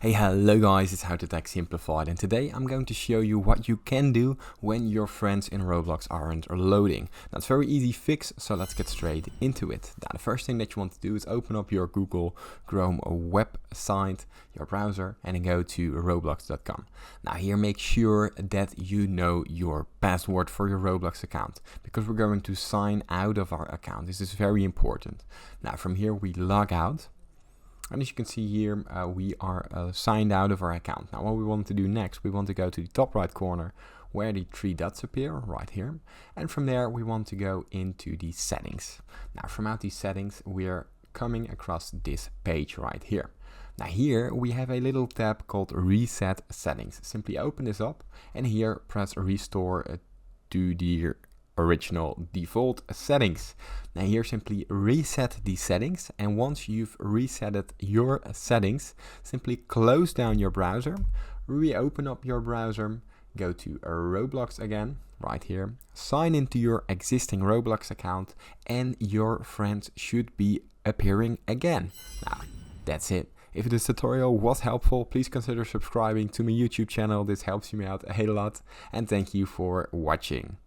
Hey, hello guys, it's How to Tech Simplified, and today I'm going to show you what you can do when your friends in Roblox aren't loading. Now it's a very easy fix, so let's get straight into it. Now the first thing that you want to do is open up your Google Chrome website, your browser, and then go to roblox.com. Now here make sure that you know your password for your Roblox account, because we're going to sign out of our account. This is very important. Now from here we log out. And as you can see here, we are signed out of our account. Now what we want to do next, we want to go to the top right corner where the three dots appear, right here. And from there we want to go into the settings. Now from out these settings, we're coming across this page right here. Now here we have a little tab called Reset Settings. Simply open this up and here press Restore to the original default settings. Now here simply reset the settings, and once you've resetted your settings, simply close down your browser, reopen up your browser, go to Roblox again, right here, sign into your existing Roblox account, and your friends should be appearing again. Now that's it. If this tutorial was helpful, please consider subscribing to my YouTube channel. This helps me out a lot, and thank you for watching.